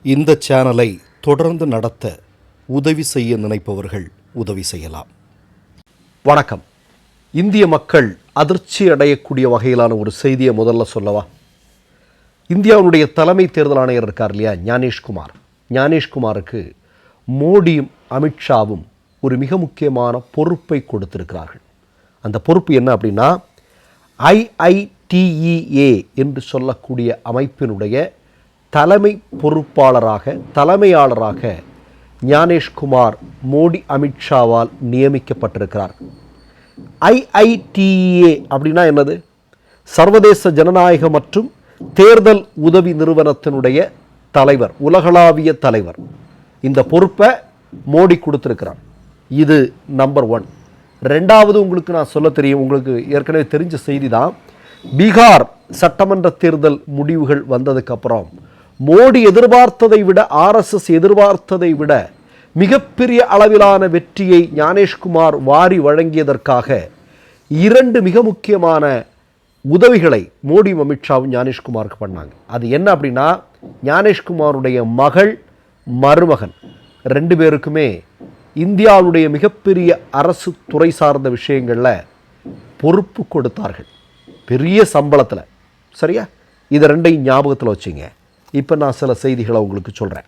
இந்த சேனலை தொடர்ந்து நடத்த உதவி செய்ய நினைப்பவர்கள் உதவி செய்யலாம். வணக்கம். இந்திய மக்கள் அதிர்ச்சி அடையக்கூடிய வகையிலான ஒரு செய்தியை முதல்ல சொல்லவா? இந்தியாவுடைய தலைமை தேர்தல் ஆணையர் இருக்கார் இல்லையா, ஞானேஷ்குமாருக்கு மோடியும் அமித்ஷாவும் ஒரு மிக முக்கியமான பொறுப்பை கொடுத்திருக்கிறார்கள். அந்த பொறுப்பு என்ன அப்படின்னா, IITEA என்று சொல்லக்கூடிய அமைப்பினுடைய தலைமையாளராக ஞானேஷ்குமார் மோடி அமித்ஷாவால் நியமிக்கப்பட்டிருக்கிறார். IITEA அப்படின்னா என்னது? சர்வதேச ஜனநாயக மற்றும் தேர்தல் உதவி நிறுவனத்தினுடைய தலைவர், உலகளாவிய தலைவர். இந்த பொறுப்பை மோடி கொடுத்திருக்கிறார். இது நம்பர் 1. ரெண்டாவது, உங்களுக்கு நான் சொல்ல தெரியும், உங்களுக்கு ஏற்கனவே தெரிஞ்ச செய்தி தான். பீகார் சட்டமன்ற தேர்தல் முடிவுகள் வந்ததுக்கப்புறம் மோடி எதிர்பார்த்ததை விட, RSS எதிர்பார்த்ததை விட மிகப்பெரிய அளவிலான வெற்றியை ஞானேஷ்குமார் வாரி வழங்கியதற்காக 2 மிக முக்கியமான உதவிகளை மோடியும் அமித்ஷாவும் ஞானேஷ்குமாருக்கு பண்ணாங்க. அது என்ன அப்படின்னா, ஞானேஷ்குமாருடைய மகள், மருமகன் 2 பேருக்குமே இந்தியாவுடைய மிகப்பெரிய அரசு துறை சார்ந்த விஷயங்களில் பொறுப்பு கொடுத்தார்கள், பெரிய சம்பளத்தில். சரியா? இதை 2ஐயும் ஞாபகத்தில் வச்சுங்க. இப்போ நான் சில செய்திகளை உங்களுக்கு சொல்கிறேன்.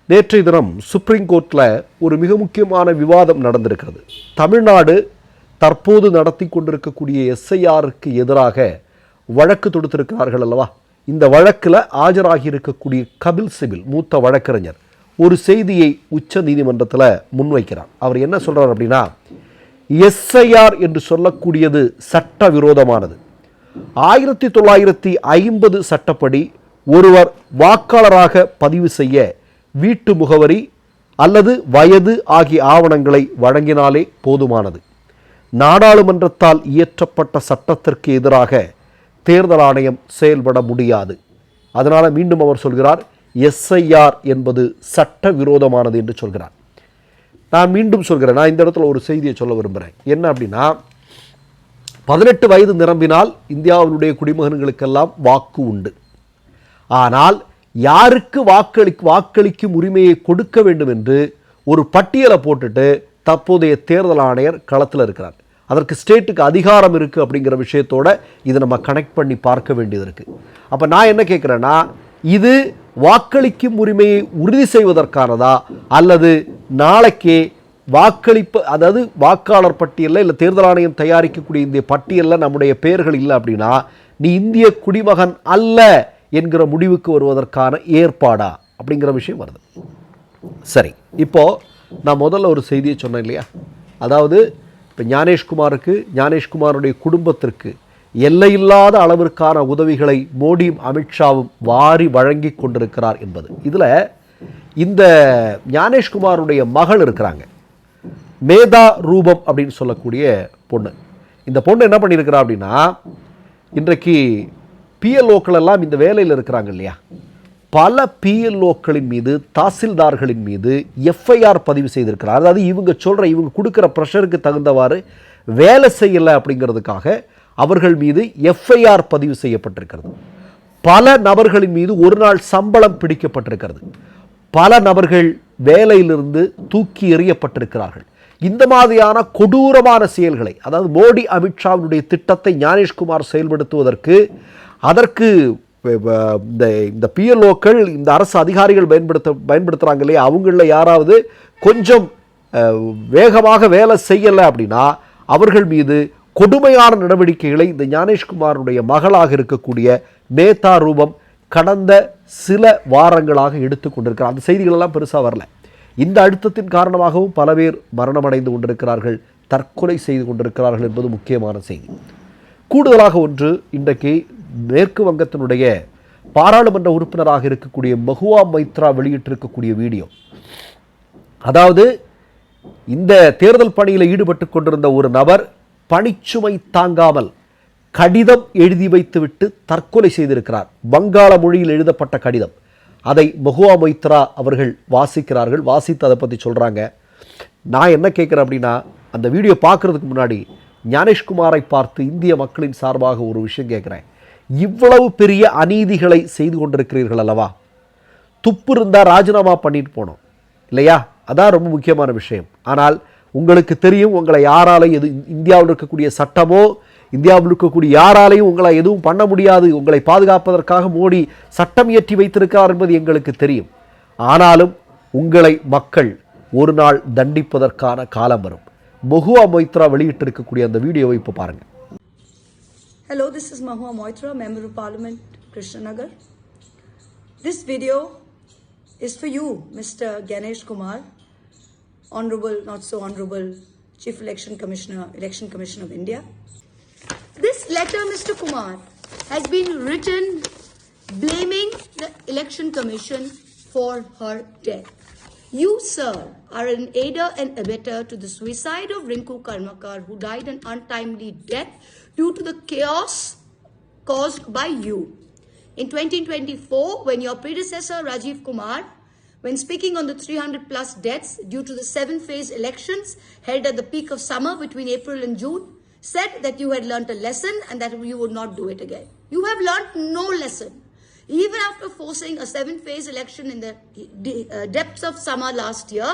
நேற்றைய தினம் சுப்ரீம் கோர்ட்டில் ஒரு மிக முக்கியமான விவாதம் நடந்திருக்கிறது. தமிழ்நாடு தற்போது நடத்தி கொண்டிருக்கக்கூடிய SIRக்கு எதிராக வழக்கு தொடுத்திருக்கிறார்கள் அல்லவா? இந்த வழக்கில் ஆஜராகி இருக்கக்கூடிய கபில் சிபில் மூத்த வழக்கறிஞர் ஒரு செய்தியை உச்ச நீதிமன்றத்தில் முன்வைக்கிறார். அவர் என்ன சொல்கிறார் அப்படின்னா, SIR என்று சொல்லக்கூடியது சட்டவிரோதமானது. 1950 சட்டப்படி ஒருவர் வாக்காளராக பதிவு செய்ய வீட்டு முகவரி அல்லது வயது ஆகிய ஆவணங்களை வழங்கினாலே போதுமானது. நாடாளுமன்றத்தால் இயற்றப்பட்ட சட்டத்திற்கு எதிராக தேர்தல் ஆணையம் செயல்பட முடியாது. அதனால் மீண்டும் அவர் சொல்கிறார், SIR என்பது சட்டவிரோதமானது என்று சொல்கிறார். நான் மீண்டும் சொல்கிறேன், நான் இந்த இடத்துல ஒரு செய்தியை சொல்ல விரும்புகிறேன். என்ன அப்படின்னா, 18 வயது நிரம்பினால் இந்தியாவினுடைய குடிமகன்களுக்கெல்லாம் வாக்கு உண்டு. ஆனால் யாருக்கு வாக்களிக்கும் உரிமையை கொடுக்க வேண்டும் என்று ஒரு பட்டியலை போட்டுட்டு தற்போதைய தேர்தல் ஆணையர் களத்தில் இருக்கிறார். அதற்கு ஸ்டேட்டுக்கு அதிகாரம் இருக்குது அப்படிங்கிற விஷயத்தோடு இதை நம்ம கனெக்ட் பண்ணி பார்க்க வேண்டியது இருக்குது. அப்போ நான் என்ன கேட்குறேன்னா, இது வாக்களிக்கும் உரிமையை உறுதி செய்வதற்கானதா, அல்லது நாளைக்கே அதாவது வாக்காளர் பட்டியலில் இல்லை தேர்தல் ஆணையம் தயாரிக்கக்கூடிய இந்த பட்டியலில் நம்முடைய பெயர்கள் இல்லை அப்படின்னா நீ இந்திய குடிமகன் அல்ல என்கிற முடிவுக்கு வருவதற்கான ஏற்பாடா அப்படிங்கிற விஷயம் வருது. சரி, இப்போது நான் முதல்ல ஒரு செய்தியை சொன்னேன் இல்லையா, அதாவது இப்போ ஞானேஷ்குமாருடைய குடும்பத்திற்கு எல்லையில்லாத அளவிற்கான உதவிகளை மோடியும் அமித்ஷாவும் வாரி வழங்கி கொண்டிருக்கிறார் என்பது. இதில் இந்த ஞானேஷ்குமாருடைய மகள் இருக்கிறாங்க, மேதா ரூபம் அப்படின்னு சொல்லக்கூடிய பொண்ணு. இந்த பொண்ணு என்ன பண்ணியிருக்கிறா அப்படின்னா, இன்றைக்கு PLOக்கள் எல்லாம் இந்த வேலையில் இருக்கிறாங்க இல்லையா, பல PLOக்களின் மீது, தாசில்தார்களின் மீது FIR பதிவு செய்திருக்கிறார். அதாவது இவங்க கொடுக்குற ப்ரெஷருக்கு தகுந்தவாறு வேலை செய்யலை அப்படிங்கிறதுக்காக அவர்கள் மீது FIR பதிவு செய்யப்பட்டிருக்கிறது. பல நபர்களின் மீது ஒரு நாள் சம்பளம் பிடிக்கப்பட்டிருக்கிறது. பல நபர்கள் வேலையிலிருந்து தூக்கி எறியப்பட்டிருக்கிறார்கள். இந்த மாதிரியான கொடூரமான செயல்களை, அதாவது மோடி அமித்ஷாவினுடைய திட்டத்தை ஞானேஷ்குமார் செயல்படுத்துவதற்கு அதற்கு இந்த PLOக்கள், இந்த அரசு அதிகாரிகள் பயன்படுத்துகிறாங்க இல்லையா, அவங்களில் யாராவது கொஞ்சம் வேகமாக வேலை செய்யலை அப்படின்னா அவர்கள் மீது கொடுமையான நடவடிக்கைகளை இந்த ஞானேஷ்குமாருடைய மகளாக இருக்கக்கூடிய மேதா ரூபம் கடந்த சில வாரங்களாக எடுத்து கொண்டிருக்கிறார். அந்த செய்திகளெல்லாம் பெருசாக வரல. இந்த அழுத்தத்தின் காரணமாகவும் பல பேர் மரணமடைந்து கொண்டிருக்கிறார்கள், தற்கொலை செய்து கொண்டிருக்கிறார்கள் என்பது முக்கியமான செய்தி. கூடுதலாக ஒன்று, இன்றைக்கு மேற்கு வங்கத்தினுடைய பாராளுமன்ற உறுப்பினராக இருக்கக்கூடிய மகுவா மைத்ரா வெளியிட்டிருக்கக்கூடிய வீடியோ. அதாவது இந்த தேர்தல் பணியில் ஈடுபட்டு கொண்டிருந்த ஒரு நபர் பணிச்சுமை தாங்காமல் கடிதம் எழுதி வைத்துவிட்டு தற்கொலை செய்திருக்கிறார். வங்காள மொழியில் எழுதப்பட்ட கடிதம். அதை மகுவா மைத்ரா அவர்கள் வாசிக்கிறார்கள். வாசித்து அதை பற்றி சொல்கிறாங்க. நான் என்ன கேட்குறேன் அப்படின்னா, அந்த வீடியோ பார்க்குறதுக்கு முன்னாடி ஞானேஷ்குமாரை பார்த்து இந்திய மக்களின் சார்பாக ஒரு விஷயம் கேட்குறேன். இவ்வளவு பெரிய அநீதிகளை செய்து கொண்டிருக்கிறீர்கள் அல்லவா? துப்பு இருந்தால் ராஜினாமா பண்ணிட்டு போனோம் இல்லையா? அதான் ரொம்ப முக்கியமான விஷயம். ஆனால் உங்களுக்கு தெரியும், உங்களை யாராலையும் இந்தியாவில் இருக்கக்கூடிய சட்டமோ இந்தியாவில் இருக்கக்கூடிய யாராலையும் உங்களை எதுவும் பண்ண முடியாது. உங்களை பாதுகாப்பதற்காக மோடி சட்டம் இயற்றி வைத்திருக்கிறார் என்பது எங்களுக்கு தெரியும். ஆனாலும் உங்களை மக்கள் ஒரு நாள் தண்டிப்பதற்கான காலம் வரும். மஹுவா மொய்த்ரா வெளியிட்டிருக்கக்கூடிய அந்த வீடியோவை இப்போ பாருங்க. Hello, this is Mahua Moitra, Member of Parliament, Krishnanagar. This video is for you, Mr. Ganesh Kumar, Honorable, not so Honorable, Chief Election Commissioner of India. This letter, Mr. Kumar, has been written blaming the Election Commission for her death. You, sir, are an aider and abettor to the suicide of Rinku Karmakar, who died an untimely death due to the chaos caused by you. In 2024, when your predecessor Rajiv Kumar, when speaking on the 300 plus deaths due to the 7-phase elections held at the peak of summer between April and June, said that you had learnt a lesson and that you would not do it again. You have learnt no lesson. Even after forcing a 7-phase election in the depths of summer last year,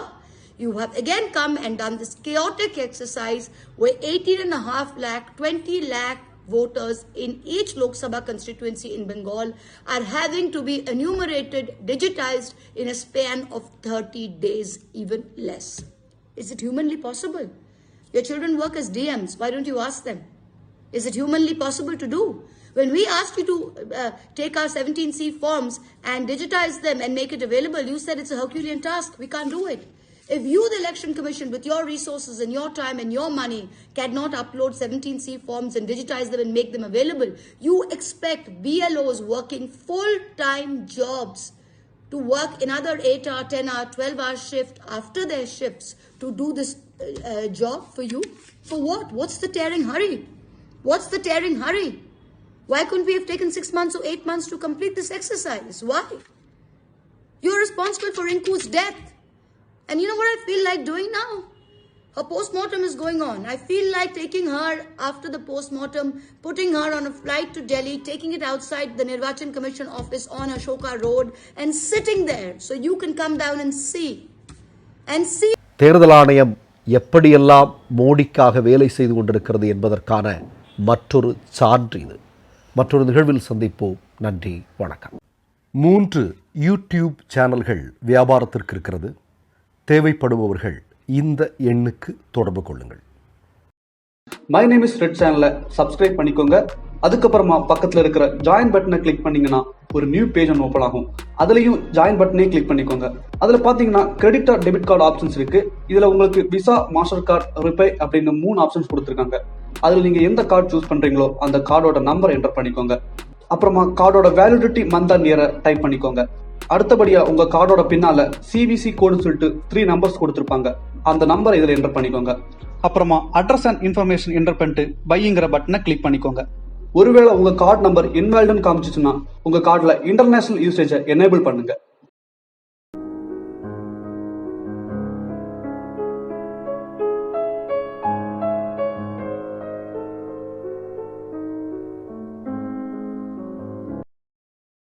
you have again come and done this chaotic exercise where 18.5 lakh, 20 lakh voters in each Lok Sabha constituency in Bengal are having to be enumerated, digitized in a span of 30 days, even less. Is it humanly possible? Your children work as DMs. Why don't you ask them? Is it humanly possible to do? When we asked you to take our 17C forms and digitize them and make it available, you said it's a Herculean task. We can't do it. If you, the Election Commission, with your resources and your time and your money, cannot upload 17C forms and digitize them and make them available, you expect BLOs working full-time jobs to work another 8-hour, 10-hour, 12-hour shift after their shifts to do this job for you? For what? What's the tearing hurry? What's the tearing hurry? Why couldn't we have taken 6 months or 8 months to complete this exercise? Why? You're responsible for Rinku's death. And you know what I feel like doing now? Her post-mortem is going on. I feel like taking her after the post-mortem, putting her on a flight to Delhi, taking it outside the Nirvachan Commission office on Ashoka Road and sitting there so you can come down and see. தேர்தல் ஆணையம் எப்படியெல்லாம் மோடிக்காக வேலை செய்து கொண்டிருக்கிறது என்பதற்கான மற்றொரு சான்று இது. மற்றொரு நிகழ்வில் சந்திப்போம். நன்றி, வணக்கம். 3 யூடியூப் சேனல்கள் வியாபாரத்திற்கு இருக்கிறது. தேவைப்படுபவர்கள் இந்த எண்ணுக்கு தொடர்பு கொள்ளுங்கள். மை நேம் இஸ் ரெட் சேனலை சப்ஸ்கிரைப் பண்ணிக்கோங்க. அதுக்கப்புறமா பக்கத்தில் இருக்கிற ஜாயின் பட்டனை கிளிக் பண்ணீங்கன்னா ஒரு நியூ பேஜ் ஒன்று ஓப்பன் ஆகும். அதுலயும் ஜாயின் பட்டனே கிளிக் பண்ணிக்கோங்க. அதுல பாத்தீங்கன்னா credit card, debit card options இருக்கு. இதுல உங்களுக்கு விசா, மாஸ்டர் கார்டு, ரிப்பே அப்படின்னு 3 ஆப்ஷன்ஸ் கொடுத்துருக்காங்க. அதுல நீங்க எந்த கார்டு சூஸ் பண்றீங்களோ அந்த கார்டோட நம்பர் என்டர் பண்ணிக்கோங்க. அப்புறமா கார்டோட வேலிடிட்டி மந்த் அண்ட் இயரை டைப் பண்ணிக்கோங்க. அடுத்தபடியா உங்க கார்டோட பின்னால CVC கோடுன்னு சொல்லிட்டு 3 நம்பர்ஸ் கொடுத்துருப்பாங்க. அந்த நம்பரை இதுல என்டர் பண்ணிக்கோங்க. அப்புறமா அட்ரஸ் அண்ட் இன்ஃபர்மேஷன் என்டர் பண்ணிட்டு பைங்கிற பட்டனை கிளிக் பண்ணிக்கோங்க. ஒருவேளை உங்க கார்டு நம்பர் இன்வாலிட்னு காமிச்சிச்சுன்னா உங்க கார்டுல இன்டர்நேஷனல் யூசேஜை எனேபிள் பண்ணுங்க.